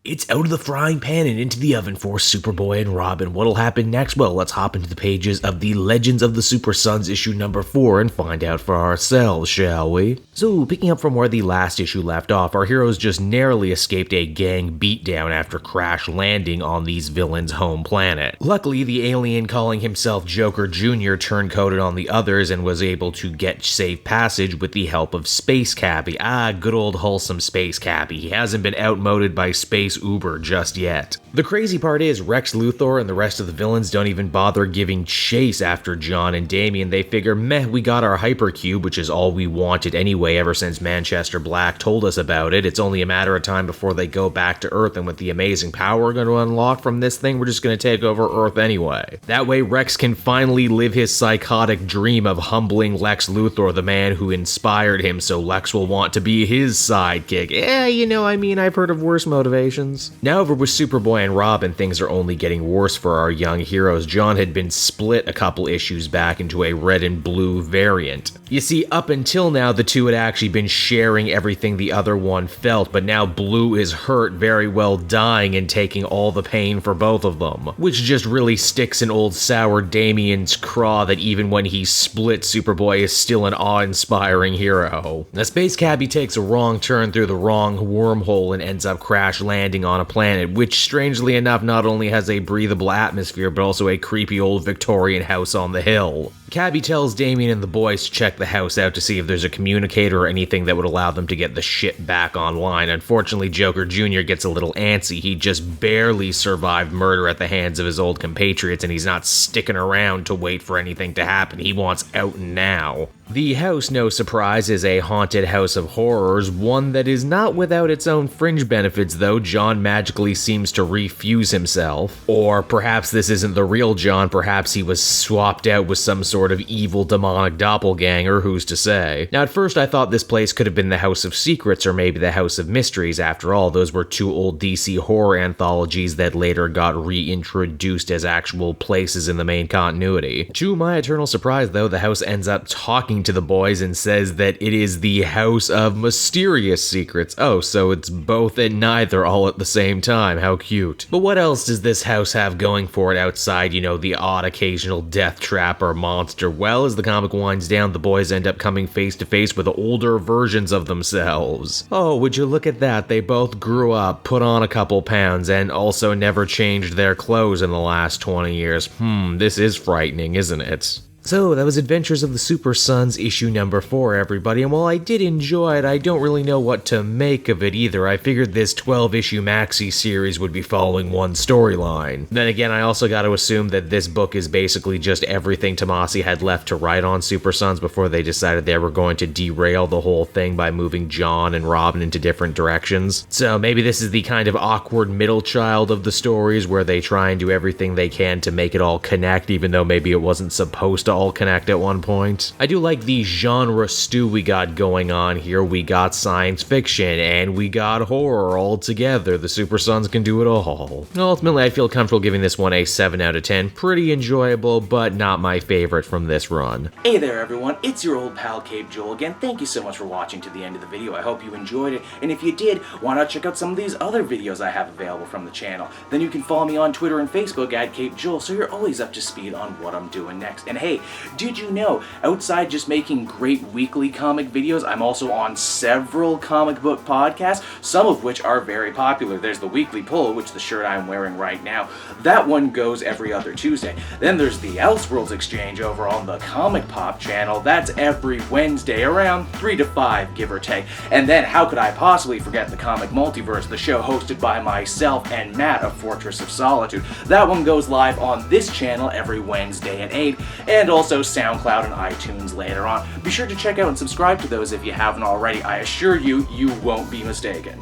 It's out of the frying pan and into the oven for Superboy and Robin. What'll happen next? Well, let's hop into the pages of the Legends of the Super Sons issue number 4 and find out for ourselves, shall we? So, picking up from where the last issue left off, our heroes just narrowly escaped a gang beatdown after crash landing on these villains' home planet. Luckily, the alien calling himself Joker Jr. turncoated on the others and was able to get safe passage with the help of Space Cappy. Good old wholesome Space Cappy. He hasn't been outmoded by Space Uber just yet. The crazy part is Lex Luthor and the rest of the villains don't even bother giving chase after Jon and Damian. They figure, meh, we got our hypercube, which is all we wanted anyway ever since Manchester Black told us about it. It's only a matter of time before they go back to Earth, and with the amazing power we're going to unlock from this thing, we're just going to take over Earth anyway. That way Rex can finally live his psychotic dream of humbling Lex Luthor, the man who inspired him, so Lex will want to be his sidekick. I've heard of worse motivations. Now over with Superboy and Robin, things are only getting worse for our young heroes. Jon had been split a couple issues back into a red and blue variant. You see, up until now, the two had actually been sharing everything the other one felt, but now Blue is hurt, very well dying, and taking all the pain for both of them. Which just really sticks in old sour Damian's craw that even when he's split, Superboy is still an awe-inspiring hero. Now, Space Cappy takes a wrong turn through the wrong wormhole and ends up crash landing on a planet, which strangely enough not only has a breathable atmosphere, but also a creepy old Victorian house on the hill. Cappy tells Damian and the boys to check the house out to see if there's a communicator or anything that would allow them to get the shit back online. Unfortunately, Joker Jr. gets a little antsy. He just barely survived murder at the hands of his old compatriots, and he's not sticking around to wait for anything to happen. He wants out now. The house, no surprise, is a haunted house of horrors, one that is not without its own fringe benefits, though. Jon magically seems to refuse himself. Or perhaps this isn't the real Jon, perhaps he was swapped out with some sort of evil demonic doppelganger, who's to say. Now at first I thought this place could have been the House of Secrets or maybe the House of Mysteries. After all, those were two old DC horror anthologies that later got reintroduced as actual places in the main continuity. To my eternal surprise though, the house ends up talking to the boys and says that it is the House of Mysterious Secrets. Oh, so it's both and neither all at the same time. How cute. But what else does this house have going for it outside, the odd occasional death trap or monster? Well, as the comic winds down, the boys end up coming face to face with older versions of themselves. Oh, would you look at that? They both grew up, put on a couple pounds, and also never changed their clothes in the last 20 years. This is frightening, isn't it? So, that was Adventures of the Super Sons issue number 4, everybody, and while I did enjoy it, I don't really know what to make of it either. I figured this 12-issue maxi series would be following one storyline. Then again, I also gotta assume that this book is basically just everything Tomasi had left to write on Super Sons before they decided they were going to derail the whole thing by moving Jon and Robin into different directions. So maybe this is the kind of awkward middle child of the stories where they try and do everything they can to make it all connect, even though maybe it wasn't supposed to all connect at one point. I do like the genre stew we got going on here. We got science fiction and we got horror all together. The Super Sons can do it all. Ultimately, I feel comfortable giving this one a 7 out of 10. Pretty enjoyable, but not my favorite from this run. Hey there everyone, it's your old pal Cape Joel again. Thank you so much for watching to the end of the video. I hope you enjoyed it, and if you did, why not check out some of these other videos I have available from the channel. Then you can follow me on Twitter and Facebook at Cape Joel, so you're always up to speed on what I'm doing next. And hey, did you know, outside just making great weekly comic videos, I'm also on several comic book podcasts, some of which are very popular. There's the Weekly Pull, which the shirt I'm wearing right now. That one goes every other Tuesday. Then there's the Elseworlds Exchange over on the Comic Pop channel. That's every Wednesday around 3 to 5, give or take. And then how could I possibly forget the Comic Multiverse, the show hosted by myself and Matt of Fortress of Solitude. That one goes live on this channel every Wednesday at 8, and also SoundCloud and iTunes later on. Be sure to check out and subscribe to those if you haven't already. I assure you, you won't be mistaken.